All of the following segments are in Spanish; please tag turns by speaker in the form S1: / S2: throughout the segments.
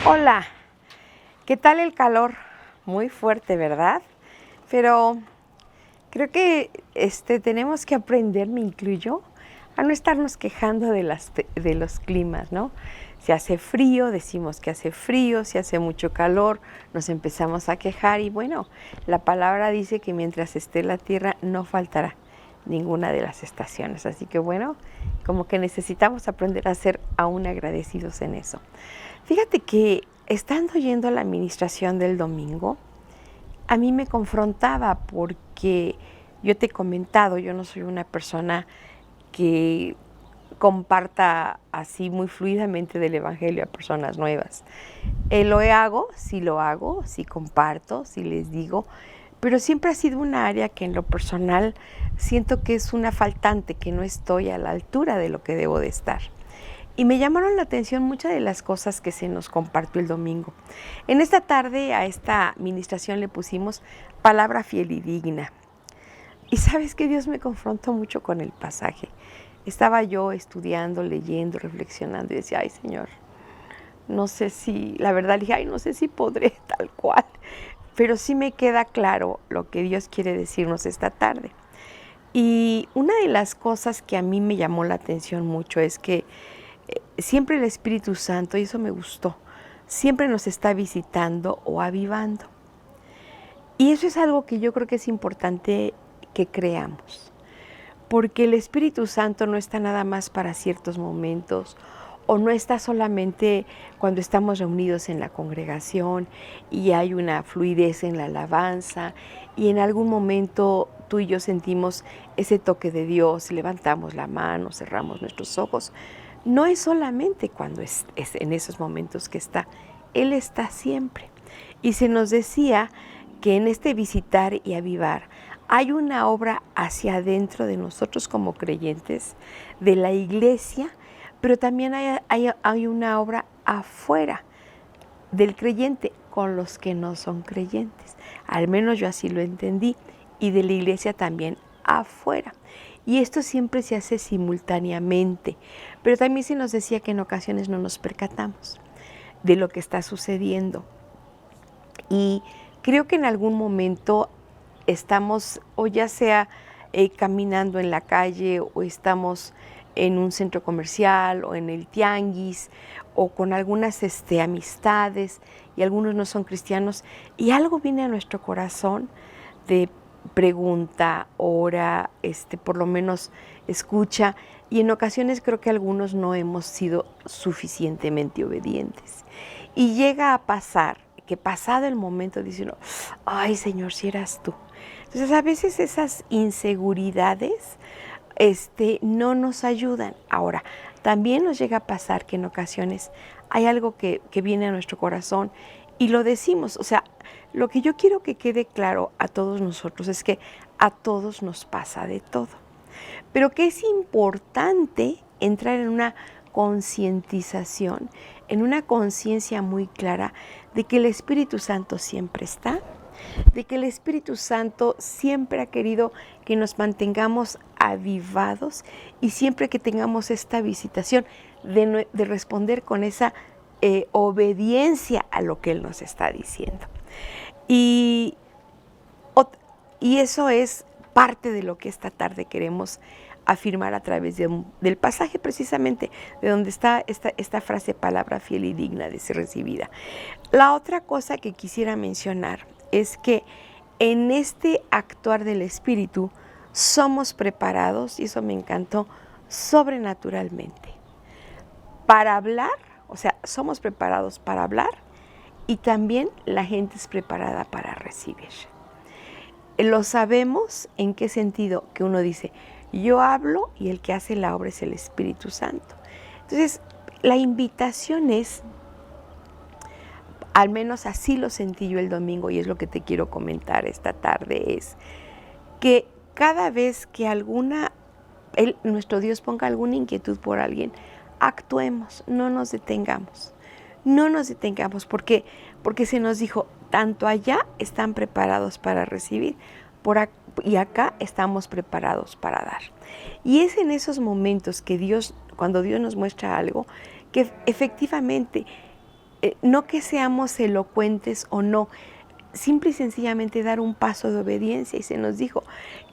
S1: Hola, ¿qué tal el calor? Muy fuerte, ¿verdad? Pero creo que tenemos que aprender, me incluyo, a no estarnos quejando de los climas, ¿no? Si hace frío, decimos que hace frío; si hace mucho calor, nos empezamos a quejar. Y bueno, la palabra dice que mientras esté la tierra no faltará ninguna de las estaciones. Así que bueno, como que necesitamos aprender a ser aún agradecidos en eso. Fíjate que estando yendo a la administración del domingo, a mí me confrontaba porque yo te he comentado, yo no soy una persona que comparta así muy fluidamente del Evangelio a personas nuevas. Lo hago, sí comparto, sí les digo, pero siempre ha sido una área que en lo personal siento que es una faltante, que no estoy a la altura de lo que debo de estar. Y me llamaron la atención muchas de las cosas que se nos compartió el domingo. En esta tarde a esta administración le pusimos palabra fiel y digna. Y sabes que Dios me confrontó mucho con el pasaje. Estaba yo estudiando, leyendo, reflexionando y decía, ay Señor, no sé si, la verdad dije, ay, no sé si podré tal cual. Pero sí me queda claro lo que Dios quiere decirnos esta tarde. Y una de las cosas que a mí me llamó la atención mucho es que siempre el Espíritu Santo, y eso me gustó, siempre nos está visitando o avivando. Y eso es algo que yo creo que es importante que creamos, porque el Espíritu Santo no está nada más para ciertos momentos, o no está solamente cuando estamos reunidos en la congregación y hay una fluidez en la alabanza y en algún momento tú y yo sentimos ese toque de Dios, levantamos la mano, cerramos nuestros ojos. No es solamente cuando es en esos momentos que está, Él está siempre. Y se nos decía que en este visitar y avivar hay una obra hacia adentro de nosotros como creyentes, de la iglesia, pero también hay una obra afuera del creyente con los que no son creyentes. Al menos yo así lo entendí. Y de la iglesia también afuera. Y esto siempre se hace simultáneamente. Pero también se nos decía que en ocasiones no nos percatamos de lo que está sucediendo. Y creo que en algún momento estamos, o ya sea caminando en la calle, o estamos en un centro comercial, o en el tianguis, o con algunas amistades, y algunos no son cristianos, y algo viene a nuestro corazón de pregunta, ora, por lo menos escucha, y en ocasiones creo que algunos no hemos sido suficientemente obedientes. Y llega a pasar que pasado el momento dice uno, ay Señor, si eras tú. Entonces a veces esas inseguridades no nos ayudan. Ahora, también nos llega a pasar que en ocasiones hay algo que viene a nuestro corazón y lo decimos. O sea, lo que yo quiero que quede claro a todos nosotros es que a todos nos pasa de todo. Pero que es importante entrar en una concientización, en una conciencia muy clara de que el Espíritu Santo siempre está, de que el Espíritu Santo siempre ha querido que nos mantengamos avivados y siempre que tengamos esta visitación de responder con esa obediencia a lo que Él nos está diciendo. Y eso es parte de lo que esta tarde queremos afirmar a través del pasaje, precisamente de donde está esta frase, palabra fiel y digna de ser recibida. La otra cosa que quisiera mencionar es que en este actuar del Espíritu somos preparados, y eso me encantó, sobrenaturalmente para hablar. O sea, somos preparados para hablar y también la gente es preparada para recibir. Lo sabemos en qué sentido, que uno dice, yo hablo y el que hace la obra es el Espíritu Santo. Entonces, la invitación es, al menos así lo sentí yo el domingo, y es lo que te quiero comentar esta tarde, es que cada vez que nuestro Dios ponga alguna inquietud por alguien, actuemos, no nos detengamos. No nos detengamos porque se nos dijo, tanto allá están preparados para recibir y acá estamos preparados para dar. Y es en esos momentos que cuando Dios nos muestra algo, que efectivamente no que seamos elocuentes o no, simple y sencillamente dar un paso de obediencia. Y se nos dijo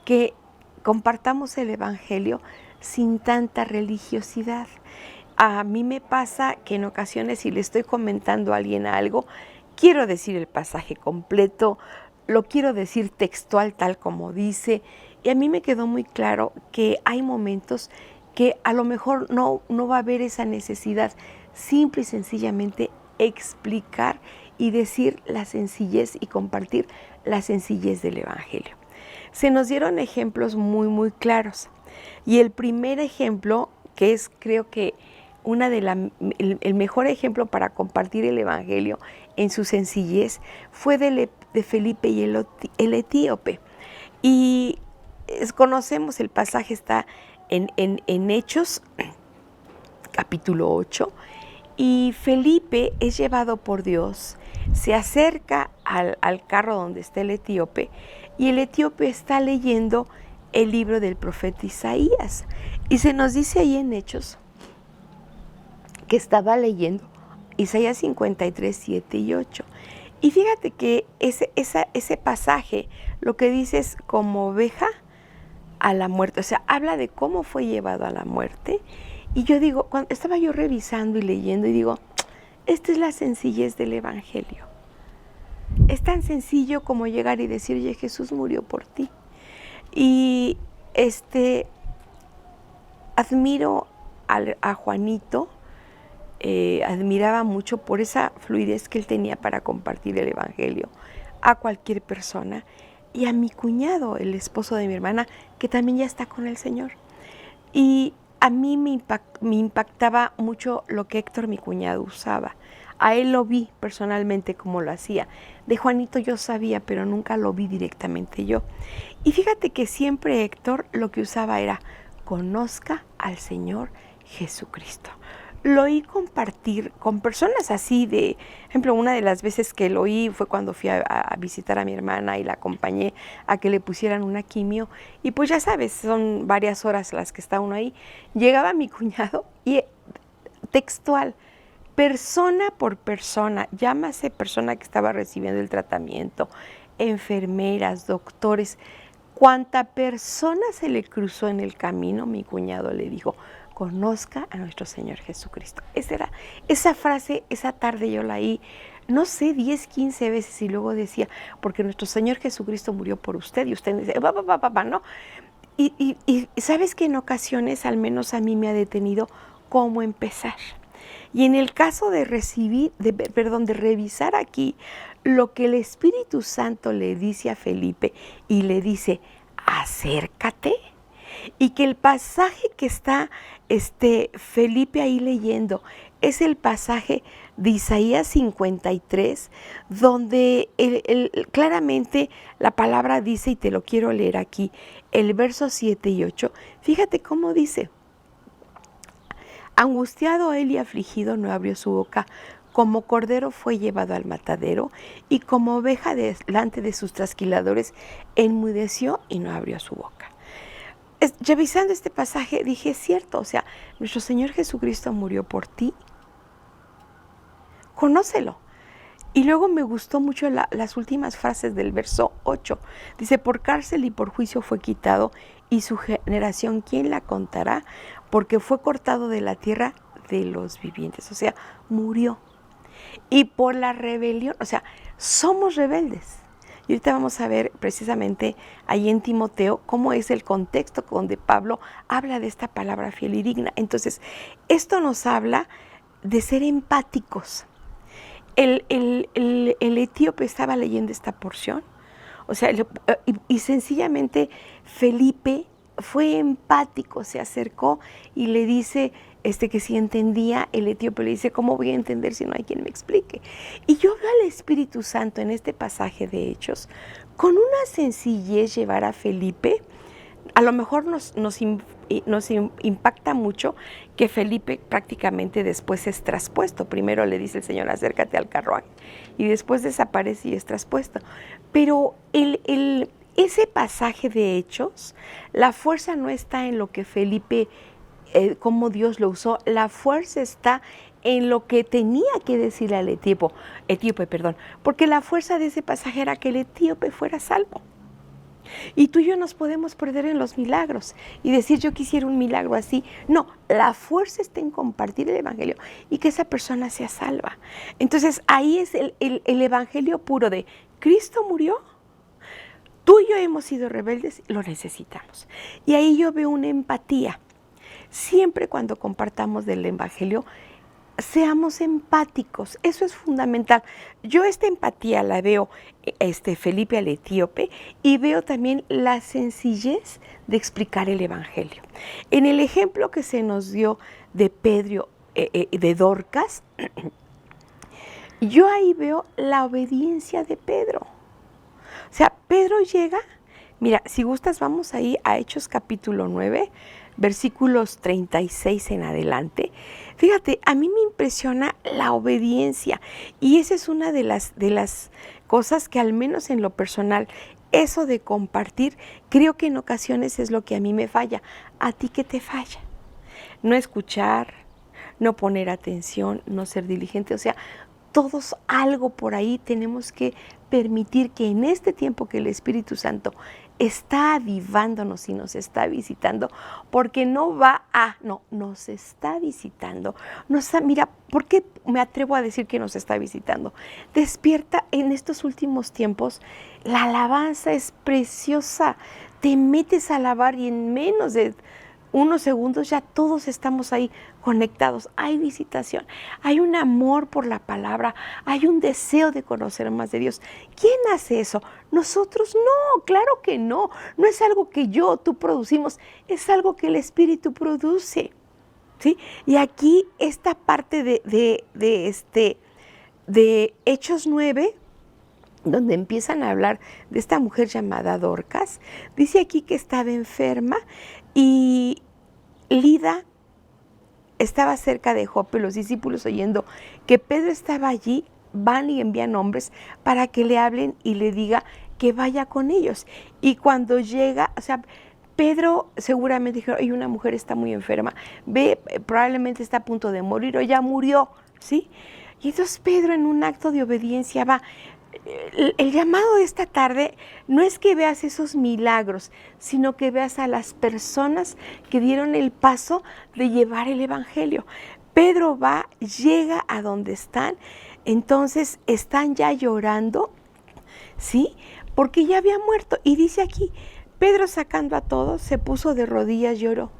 S1: que compartamos el Evangelio sin tanta religiosidad. A mí me pasa que en ocasiones, si le estoy comentando a alguien algo, quiero decir el pasaje completo, lo quiero decir textual tal como dice, y a mí me quedó muy claro que hay momentos que a lo mejor no va a haber esa necesidad, simple y sencillamente explicar y decir la sencillez y compartir la sencillez del Evangelio. Se nos dieron ejemplos muy claros, y el primer ejemplo, que es creo que el mejor ejemplo para compartir el Evangelio en su sencillez, fue de Felipe y el etíope. Y conocemos el pasaje, está en Hechos, capítulo 8, y Felipe es llevado por Dios, se acerca al carro donde está el etíope, y el etíope está leyendo el libro del profeta Isaías. Y se nos dice ahí en Hechos que estaba leyendo Isaías 53, 7 y 8. Y fíjate que ese pasaje lo que dice es como oveja a la muerte, o sea, habla de cómo fue llevado a la muerte. Y yo digo, cuando estaba yo revisando y leyendo, y digo, esta es la sencillez del Evangelio. Es tan sencillo como llegar y decir, oye, Jesús murió por ti. Y admiro a Juanito, admiraba mucho por esa fluidez que él tenía para compartir el Evangelio a cualquier persona, y a mi cuñado, el esposo de mi hermana, que también ya está con el Señor. Y a mí me impactaba mucho lo que Héctor, mi cuñado, usaba. A él lo vi personalmente cómo lo hacía. De Juanito yo sabía, pero nunca lo vi directamente yo. Y fíjate que siempre Héctor lo que usaba era: conozca al Señor Jesucristo. Lo oí compartir con personas así, de ejemplo, una de las veces que lo oí fue cuando fui a visitar a mi hermana y la acompañé a que le pusieran una quimio, y pues ya sabes, son varias horas las que está uno ahí. Llegaba mi cuñado y textual, persona por persona, llámase persona que estaba recibiendo el tratamiento, enfermeras, doctores, cuánta persona se le cruzó en el camino, mi cuñado le dijo: conozca a nuestro Señor Jesucristo. Esa frase, esa tarde yo la oí, no sé, 10, 15 veces, y luego decía, porque nuestro Señor Jesucristo murió por usted, y usted dice, ¿no? Y sabes que en ocasiones, al menos a mí me ha detenido cómo empezar. Y en el caso de revisar aquí lo que el Espíritu Santo le dice a Felipe, y le dice, acércate, y que el pasaje que está Felipe ahí leyendo es el pasaje de Isaías 53, donde claramente la palabra dice, y te lo quiero leer aquí, el verso 7 y 8, fíjate cómo dice: angustiado él y afligido no abrió su boca, como cordero fue llevado al matadero, y como oveja delante de sus trasquiladores enmudeció y no abrió su boca. Revisando este pasaje dije, es cierto, o sea, nuestro Señor Jesucristo murió por ti, conócelo. Y luego me gustó mucho las últimas frases del verso 8, dice, por cárcel y por juicio fue quitado, y su generación, ¿quién la contará? Porque fue cortado de la tierra de los vivientes, o sea, murió. Y por la rebelión, o sea, somos rebeldes. Y ahorita vamos a ver precisamente ahí en Timoteo cómo es el contexto donde Pablo habla de esta palabra fiel y digna. Entonces, esto nos habla de ser empáticos. El etíope estaba leyendo esta porción, o sea, y sencillamente Felipe fue empático, se acercó y le dice que si entendía. El etíope le dice, ¿cómo voy a entender si no hay quien me explique? Y yo veo al Espíritu Santo en este pasaje de Hechos con una sencillez llevar a Felipe. A lo mejor nos impacta mucho que Felipe prácticamente después es traspuesto. Primero le dice el Señor, acércate al carruaje, y después desaparece y es traspuesto. Pero ese pasaje de Hechos, la fuerza no está en lo que Felipe, cómo Dios lo usó, la fuerza está en lo que tenía que decirle al etíope, porque la fuerza de ese pasaje era que el etíope fuera salvo. Y tú y yo nos podemos perder en los milagros y decir yo quisiera un milagro así. No, la fuerza está en compartir el evangelio y que esa persona sea salva. Entonces ahí es el evangelio puro de Cristo murió, tú y yo hemos sido rebeldes, lo necesitamos. Y ahí yo veo una empatía. Siempre cuando compartamos del evangelio, seamos empáticos, eso es fundamental. Yo esta empatía la veo Felipe al etíope y veo también la sencillez de explicar el evangelio. En el ejemplo que se nos dio de Pedro, de Dorcas, yo ahí veo la obediencia de Pedro. O sea, Pedro llega, mira, si gustas vamos ahí a Hechos capítulo 9, versículos 36 en adelante. Fíjate, a mí me impresiona la obediencia y esa es una de las cosas que al menos en lo personal, eso de compartir, creo que en ocasiones es lo que a mí me falla. ¿A ti qué te falla? No escuchar, no poner atención, no ser diligente, o sea, todos algo por ahí tenemos que permitir que en este tiempo que el Espíritu Santo está avivándonos y nos está visitando, porque nos está visitando. Mira, ¿por qué me atrevo a decir que nos está visitando? Despierta en estos últimos tiempos, la alabanza es preciosa, te metes a alabar y en menos de unos segundos ya todos estamos ahí conectados. Hay visitación, hay un amor por la palabra, hay un deseo de conocer más de Dios. ¿Quién hace eso? Nosotros no, claro que no. No es algo que yo o tú producimos, es algo que el Espíritu produce. ¿Sí? Y aquí esta parte de Hechos 9, donde empiezan a hablar de esta mujer llamada Dorcas, dice aquí que estaba enferma y Lida estaba cerca de Jope. Los discípulos, oyendo que Pedro estaba allí, van y envían hombres para que le hablen y le diga que vaya con ellos. Y cuando llega, o sea, Pedro seguramente dijo, oye, una mujer está muy enferma, probablemente está a punto de morir o ya murió, ¿sí? Y entonces Pedro, en un acto de obediencia, va. El llamado de esta tarde no es que veas esos milagros, sino que veas a las personas que dieron el paso de llevar el evangelio. Pedro va, llega a donde están, entonces están ya llorando, ¿sí? Porque ya había muerto. Y dice aquí, Pedro sacando a todos, se puso de rodillas, lloró.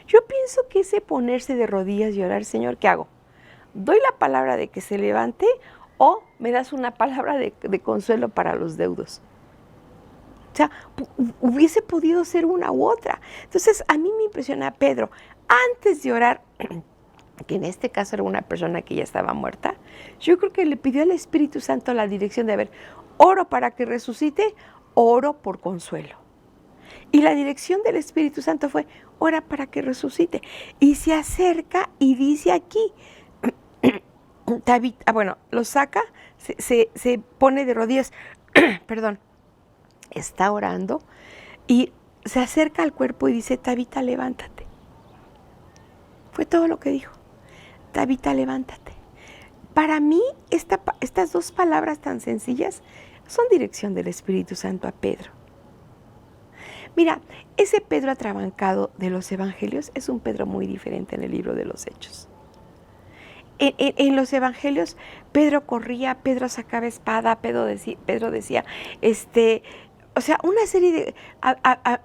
S1: Yo pienso que ese ponerse de rodillas, llorar, Señor, ¿qué hago? ¿Doy la palabra de que se levante o me das una palabra de consuelo para los deudos? O sea, hubiese podido ser una u otra. Entonces, a mí me impresiona Pedro, antes de orar, que en este caso era una persona que ya estaba muerta, yo creo que le pidió al Espíritu Santo la dirección de, oro para que resucite, oro por consuelo. Y la dirección del Espíritu Santo fue, ora para que resucite. Y se acerca y dice aquí, lo saca, se pone de rodillas, perdón, está orando y se acerca al cuerpo y dice, Tabita, levántate. Fue todo lo que dijo, Tabita, levántate. Para mí, estas dos palabras tan sencillas son dirección del Espíritu Santo a Pedro. Mira, ese Pedro atrabancado de los evangelios es un Pedro muy diferente en el libro de los Hechos. En los evangelios, Pedro corría, Pedro sacaba espada, Pedro decía, o sea, una serie de,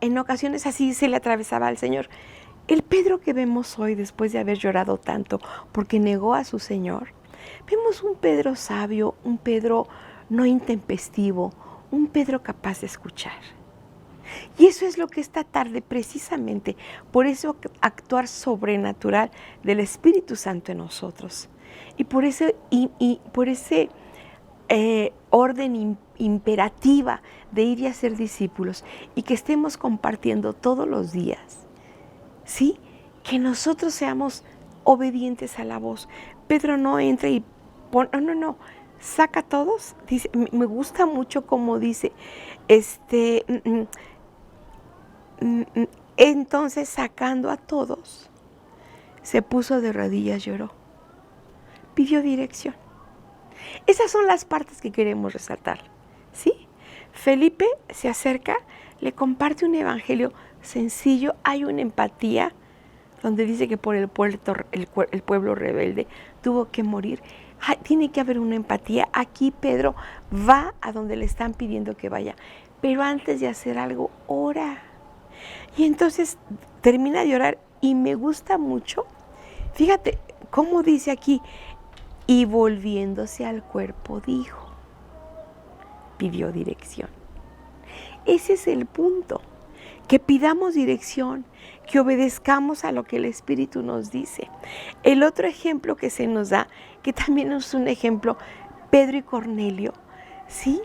S1: en ocasiones así se le atravesaba al Señor. El Pedro que vemos hoy, después de haber llorado tanto porque negó a su Señor, vemos un Pedro sabio, un Pedro no intempestivo, un Pedro capaz de escuchar. Y eso es lo que esta tarde, precisamente, por eso actuar sobrenatural del Espíritu Santo en nosotros. Y por ese orden imperativa de ir y hacer discípulos y que estemos compartiendo todos los días, ¿sí? Que nosotros seamos obedientes a la voz. Pedro no entra y no, saca a todos. Dice, me gusta mucho como dice, entonces sacando a todos, se puso de rodillas, lloró. pidió dirección. Esas son las partes que queremos resaltar, ¿sí? Felipe se acerca, le comparte un evangelio sencillo, hay una empatía, donde dice que por el pueblo rebelde tuvo que morir. Tiene que haber una empatía. Aquí Pedro va a donde le están pidiendo que vaya, pero antes de hacer algo, ora. Y entonces termina de orar y me gusta mucho, fíjate cómo dice aquí, y volviéndose al cuerpo dijo, pidió dirección. Ese es el punto, que pidamos dirección, que obedezcamos a lo que el Espíritu nos dice. El otro ejemplo que se nos da, que también es un ejemplo, Pedro y Cornelio, ¿sí?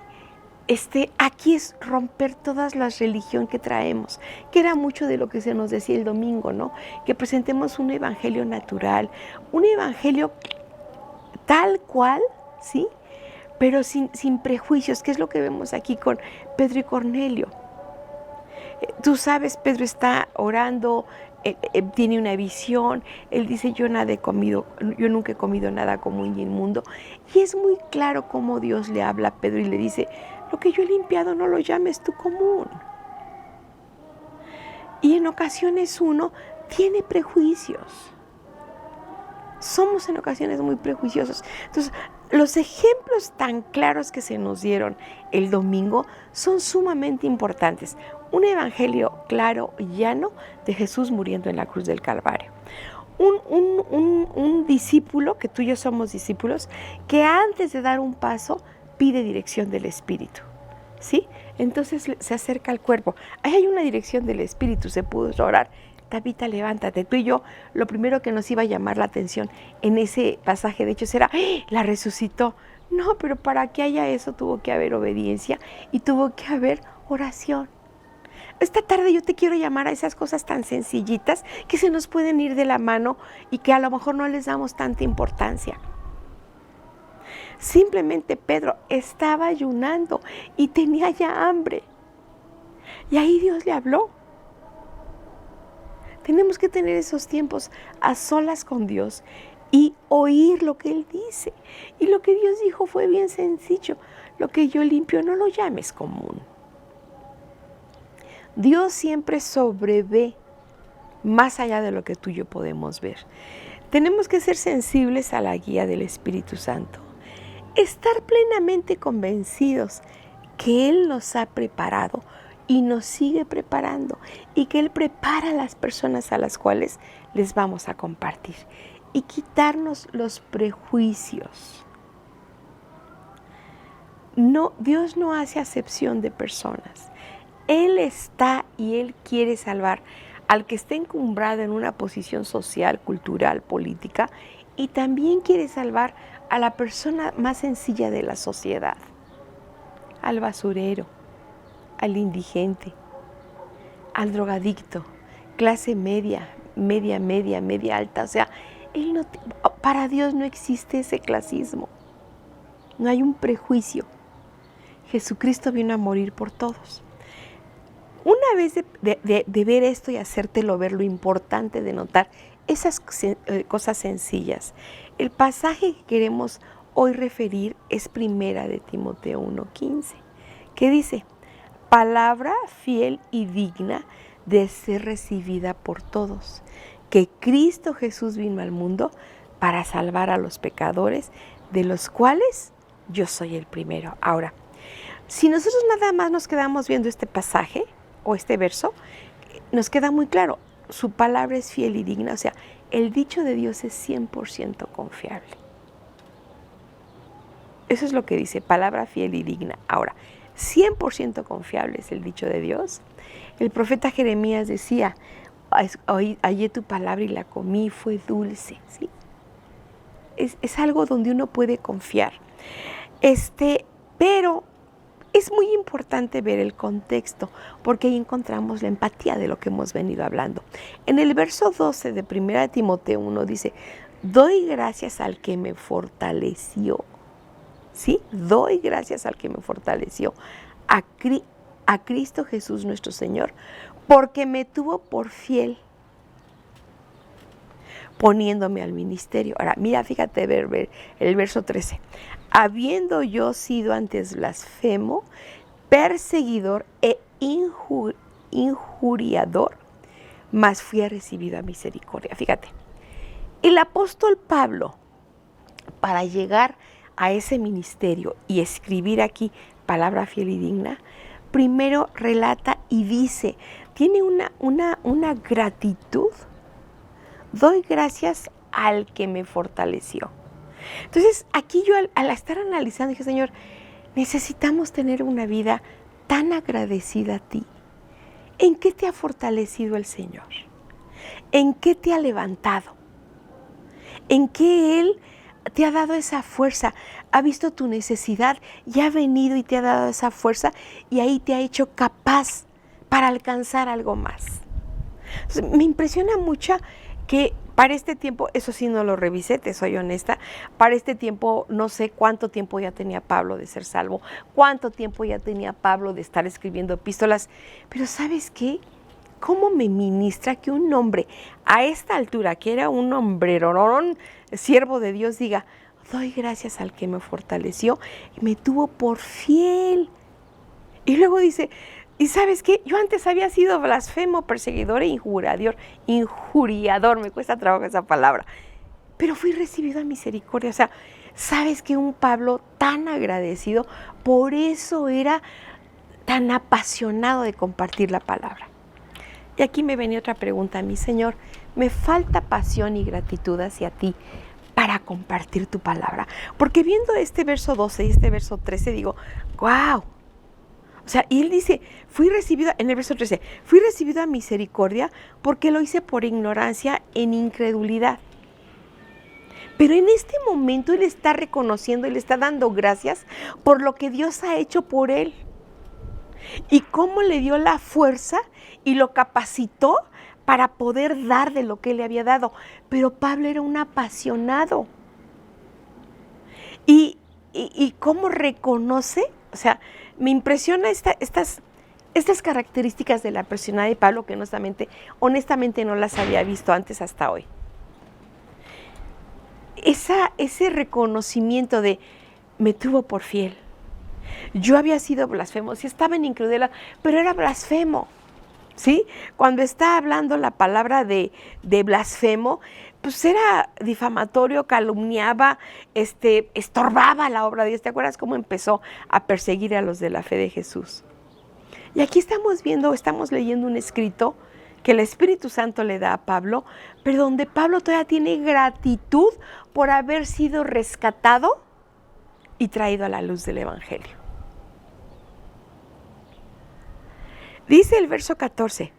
S1: Aquí es romper todas las religión que traemos, que era mucho de lo que se nos decía el domingo, ¿no? Que presentemos un evangelio natural, un evangelio tal cual, ¿sí? Pero sin prejuicios, que es lo que vemos aquí con Pedro y Cornelio. Tú sabes, Pedro está orando, tiene una visión, él dice, yo nunca he comido nada común y inmundo. Y es muy claro cómo Dios le habla a Pedro y le dice, lo que yo he limpiado no lo llames tú común. Y en ocasiones uno tiene prejuicios. Somos en ocasiones muy prejuiciosos. Entonces, los ejemplos tan claros que se nos dieron el domingo son sumamente importantes. Un evangelio claro y llano de Jesús muriendo en la cruz del Calvario. Un discípulo, que tú y yo somos discípulos, que antes de dar un paso pide dirección del Espíritu, ¿sí? Entonces se acerca al cuerpo. Ahí hay una dirección del Espíritu, se pudo orar. Tabita, levántate. Tú y yo, lo primero que nos iba a llamar la atención en ese pasaje de Hechos era, ¡ay! La resucitó. No, pero para que haya eso tuvo que haber obediencia y tuvo que haber oración. Esta tarde yo te quiero llamar a esas cosas tan sencillitas que se nos pueden ir de la mano y que a lo mejor no les damos tanta importancia. Simplemente Pedro estaba ayunando y tenía ya hambre. Y ahí Dios le habló. Tenemos que tener esos tiempos a solas con Dios y oír lo que Él dice. Y lo que Dios dijo fue bien sencillo. Lo que yo limpio no lo llames común. Dios siempre sobrevé más allá de lo que tú y yo podemos ver. Tenemos que ser sensibles a la guía del Espíritu Santo. Estar plenamente convencidos que Él nos ha preparado y nos sigue preparando y que Él prepara a las personas a las cuales les vamos a compartir y quitarnos los prejuicios. No, Dios no hace acepción de personas. Él está y Él quiere salvar al que esté encumbrado en una posición social, cultural, política, y también quiere salvar a la persona más sencilla de la sociedad, al basurero, al indigente, al drogadicto, clase media, media alta. O sea, para Dios no existe ese clasismo. No hay un prejuicio. Jesucristo vino a morir por todos. Una vez de ver esto y hacértelo ver, lo importante de notar esas cosas sencillas, el pasaje que queremos hoy referir es Primera de Timoteo 1:15, que dice, palabra fiel y digna de ser recibida por todos, que Cristo Jesús vino al mundo para salvar a los pecadores, de los cuales yo soy el primero. Ahora, si nosotros nada más nos quedamos viendo este pasaje o este verso, nos queda muy claro, su palabra es fiel y digna, o sea, el dicho de Dios es 100% confiable. Eso es lo que dice, palabra fiel y digna. Ahora, 100% confiable es el dicho de Dios. El profeta Jeremías decía, hallé tu palabra y la comí, fue dulce, ¿sí? Es algo donde uno puede confiar. Pero es muy importante ver el contexto, porque ahí encontramos la empatía de lo que hemos venido hablando. En el verso 12 de 1 Timoteo 1 dice, doy gracias al que me fortaleció. ¿Sí? Doy gracias al que me fortaleció, a Cristo Jesús nuestro Señor, porque me tuvo por fiel. poniéndome al ministerio. Ahora, mira, fíjate el verso 13. Habiendo yo sido antes blasfemo, perseguidor e injuriador, mas fui recibido a misericordia. Fíjate, el apóstol Pablo, para llegar a ese ministerio y escribir aquí palabra fiel y digna, primero relata y dice, tiene una gratitud. Doy gracias al que me fortaleció. Entonces, aquí yo al estar analizando, dije, Señor, necesitamos tener una vida tan agradecida a ti. ¿En qué te ha fortalecido el Señor? ¿En qué te ha levantado? ¿En qué Él te ha dado esa fuerza? Ha visto tu necesidad y ha venido y te ha dado esa fuerza y ahí te ha hecho capaz para alcanzar algo más. Entonces, me impresiona mucho que para este tiempo, eso sí no lo revisé, te soy honesta, para este tiempo no sé cuánto tiempo ya tenía Pablo de ser salvo, cuánto tiempo ya tenía Pablo de estar escribiendo epístolas, pero ¿sabes qué? ¿Cómo me ministra que un hombre a esta altura, que era un hombrerón, siervo de Dios, diga, doy gracias al que me fortaleció y me tuvo por fiel? Y luego dice, ¿y sabes qué? Yo antes había sido blasfemo, perseguidor e injuriador, me cuesta trabajo esa palabra, pero fui recibido a misericordia. O sea, ¿sabes qué? Un Pablo tan agradecido, por eso era tan apasionado de compartir la palabra. Y aquí me venía otra pregunta a mí, Señor, me falta pasión y gratitud hacia ti para compartir tu palabra. Porque viendo este verso 12 y este verso 13 digo, ¡wow! O sea, y él dice, fui recibido, en el verso 13, fui recibido a misericordia porque lo hice por ignorancia en incredulidad. Pero en este momento él está reconociendo, él está dando gracias por lo que Dios ha hecho por él. Y cómo le dio la fuerza y lo capacitó para poder dar de lo que él le había dado. Pero Pablo era un apasionado. Y cómo reconoce, o sea, me impresiona estas características de la personalidad de Pablo que honestamente no las había visto antes hasta hoy. Ese reconocimiento de me tuvo por fiel. Yo había sido blasfemo, sí estaba en incredulidad, pero era blasfemo, ¿sí? Cuando está hablando la palabra de blasfemo, pues era difamatorio, calumniaba, estorbaba la obra de Dios. ¿Te acuerdas cómo empezó a perseguir a los de la fe de Jesús? Y aquí estamos leyendo un escrito que el Espíritu Santo le da a Pablo, pero donde Pablo todavía tiene gratitud por haber sido rescatado y traído a la luz del Evangelio. Dice el verso 14,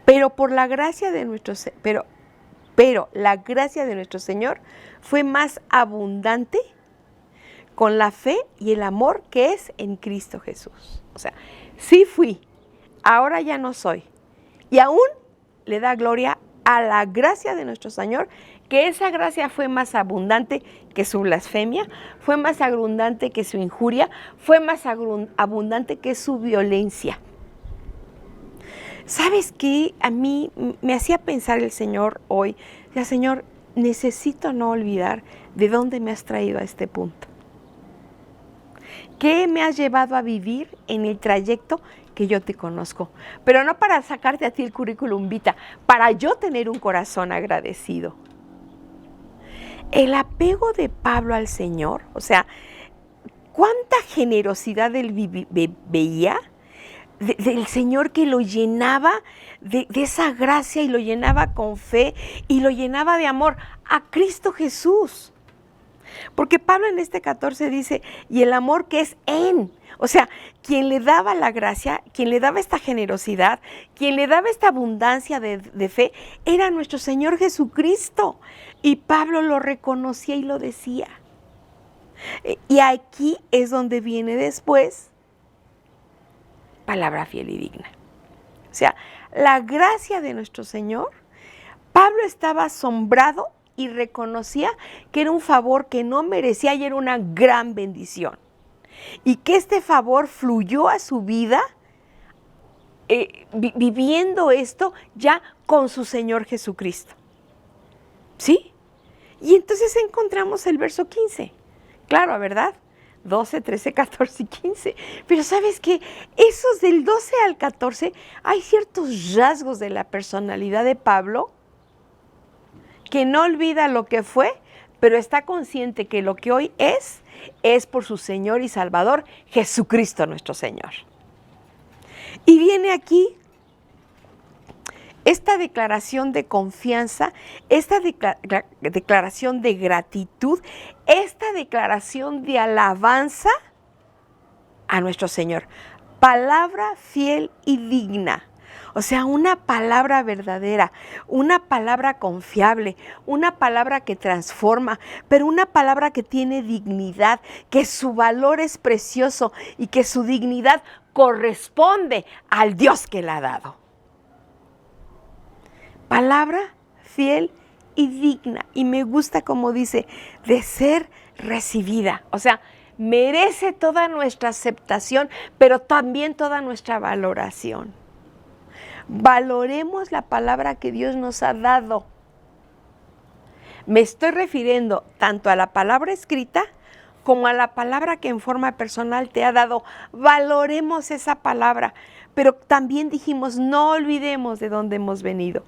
S1: pero la gracia de nuestro Señor fue más abundante con la fe y el amor que es en Cristo Jesús. O sea, sí fui, ahora ya no soy. Y aún le da gloria a la gracia de nuestro Señor, que esa gracia fue más abundante que su blasfemia, fue más abundante que su injuria, fue más abundante que su violencia. ¿Sabes qué? A mí me hacía pensar el Señor hoy, ya Señor, necesito no olvidar de dónde me has traído a este punto. ¿Qué me has llevado a vivir en el trayecto que yo te conozco? Pero no para sacarte a ti el currículum vitae, para yo tener un corazón agradecido. El apego de Pablo al Señor, o sea, cuánta generosidad él veía del Señor, que lo llenaba de esa gracia y lo llenaba con fe y lo llenaba de amor a Cristo Jesús. Porque Pablo en este 14 dice, y el amor que es en, o sea, quien le daba la gracia, quien le daba esta generosidad, quien le daba esta abundancia de fe, era nuestro Señor Jesucristo. Y Pablo lo reconocía y lo decía. Y aquí es donde viene después palabra fiel y digna. O sea, la gracia de nuestro Señor, Pablo estaba asombrado y reconocía que era un favor que no merecía y era una gran bendición. Y que este favor fluyó a su vida viviendo esto ya con su Señor Jesucristo. ¿Sí? Y entonces encontramos el verso 15. Claro, ¿verdad? 12, 13, 14 y 15. Pero ¿sabes qué? Esos del 12 al 14, hay ciertos rasgos de la personalidad de Pablo que no olvida lo que fue, pero está consciente que lo que hoy es por su Señor y Salvador, Jesucristo nuestro Señor. Y viene aquí esta declaración de confianza, esta declaración de gratitud, esta declaración de alabanza a nuestro Señor. Palabra fiel y digna. O sea, una palabra verdadera, una palabra confiable, una palabra que transforma, pero una palabra que tiene dignidad, que su valor es precioso y que su dignidad corresponde al Dios que la ha dado. Palabra fiel y digna. Y me gusta como dice, de ser recibida. O sea, merece toda nuestra aceptación, pero también toda nuestra valoración. Valoremos la palabra que Dios nos ha dado. Me estoy refiriendo tanto a la palabra escrita como a la palabra que en forma personal te ha dado. Valoremos esa palabra, pero también dijimos, no olvidemos de dónde hemos venido.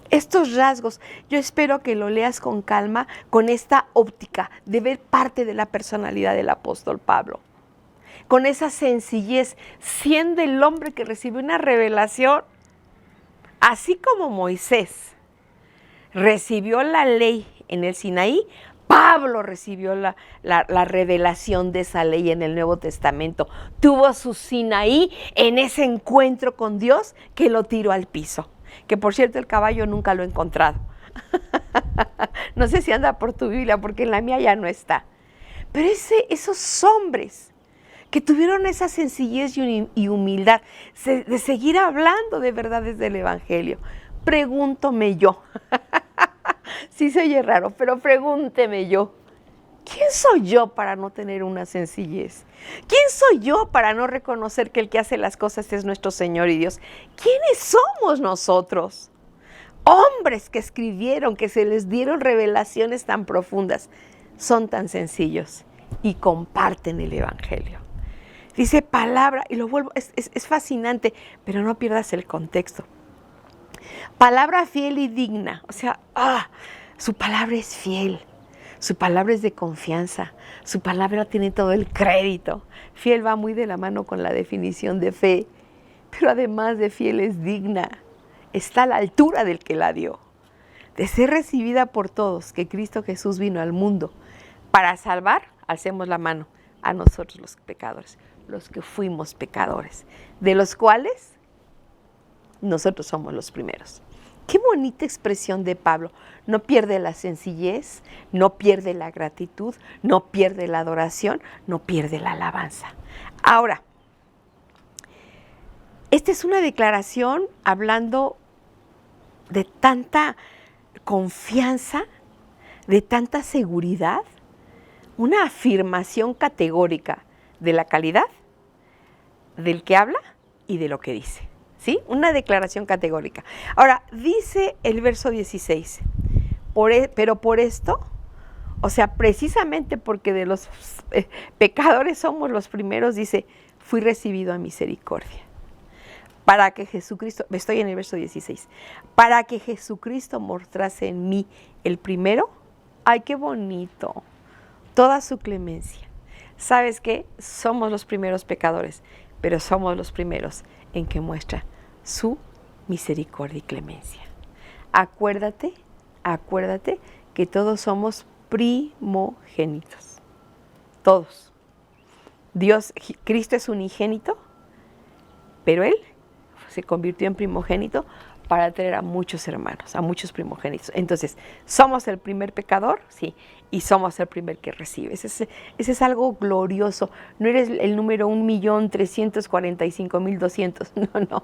S1: Estos rasgos, yo espero que lo leas con calma, con esta óptica de ver parte de la personalidad del apóstol Pablo. Con esa sencillez, siendo el hombre que recibió una revelación, así como Moisés recibió la ley en el Sinaí, Pablo recibió la revelación de esa ley en el Nuevo Testamento. Tuvo su Sinaí en ese encuentro con Dios que lo tiró al piso. Que por cierto el caballo nunca lo he encontrado. No sé si anda por tu Biblia porque en la mía ya no está. Pero esos hombres que tuvieron esa sencillez y humildad de seguir hablando de verdades del Evangelio. Pregúntome yo. Sí se oye raro, pero pregúnteme yo. ¿Quién soy yo para no tener una sencillez? ¿Quién soy yo para no reconocer que el que hace las cosas es nuestro Señor y Dios? ¿Quiénes somos nosotros? Hombres que escribieron, que se les dieron revelaciones tan profundas, son tan sencillos y comparten el Evangelio. Dice palabra, y lo vuelvo, es fascinante, pero no pierdas el contexto. Palabra fiel y digna, o sea, su palabra es fiel. Su palabra es de confianza, su palabra tiene todo el crédito. Fiel va muy de la mano con la definición de fe, pero además de fiel es digna, está a la altura del que la dio. De ser recibida por todos, que Cristo Jesús vino al mundo para salvar, alcemos la mano, a nosotros los pecadores, los que fuimos pecadores, de los cuales nosotros somos los primeros. Qué bonita expresión de Pablo. No pierde la sencillez, no pierde la gratitud, no pierde la adoración, no pierde la alabanza. Ahora, esta es una declaración hablando de tanta confianza, de tanta seguridad, una afirmación categórica de la calidad del que habla y de lo que dice. ¿Sí? Una declaración categórica. Ahora, dice el verso 16, pero por esto, o sea, precisamente porque de los pecadores somos los primeros, dice, fui recibido a misericordia. Para que Jesucristo, estoy en el verso 16, para que Jesucristo mostrase en mí el primero, ¡ay, qué bonito! Toda su clemencia. ¿Sabes qué? Somos los primeros pecadores, pero somos los primeros en que muestra su misericordia y clemencia. Acuérdate que todos somos primogénitos. Todos. Cristo es unigénito, pero Él se convirtió en primogénito para traer a muchos hermanos, a muchos primogénitos. Entonces, ¿somos el primer pecador? Sí. Y somos el primer que recibe. Ese es algo glorioso. No eres el número 1.345.200. No.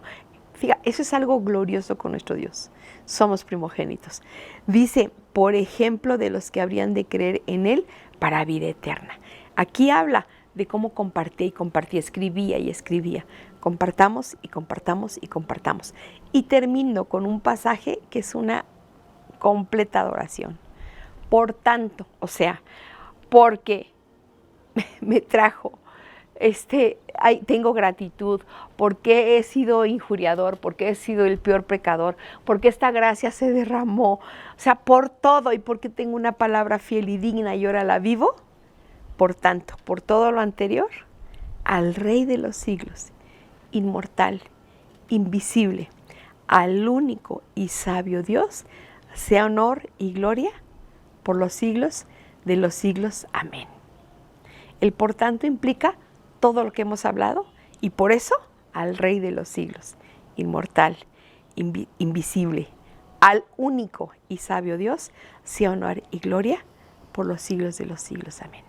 S1: Fíjate, eso es algo glorioso con nuestro Dios. Somos primogénitos. Dice, por ejemplo, de los que habrían de creer en Él para vida eterna. Aquí habla de cómo compartía y compartía, escribía y escribía Compartamos y compartamos y compartamos. Y termino con un pasaje que es una completa adoración. Por tanto, o sea, porque me trajo, tengo gratitud, porque he sido injuriador, porque he sido el peor pecador, porque esta gracia se derramó, o sea, por todo y porque tengo una palabra fiel y digna y ahora la vivo. Por tanto, por todo lo anterior, al Rey de los siglos, inmortal, invisible, al único y sabio Dios, sea honor y gloria por los siglos de los siglos. Amén. El por tanto implica todo lo que hemos hablado y por eso al Rey de los siglos, inmortal, invisible, al único y sabio Dios, sea honor y gloria por los siglos de los siglos. Amén.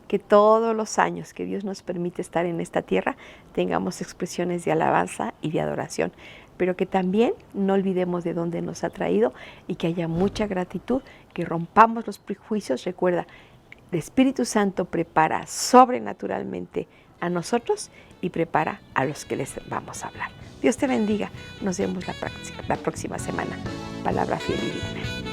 S1: Que todos los años que Dios nos permite estar en esta tierra tengamos expresiones de alabanza y de adoración, pero que también no olvidemos de dónde nos ha traído y que haya mucha gratitud, que rompamos los prejuicios. Recuerda, el Espíritu Santo prepara sobrenaturalmente a nosotros y prepara a los que les vamos a hablar. Dios te bendiga. Nos vemos la próxima semana. Palabra fiel y digna.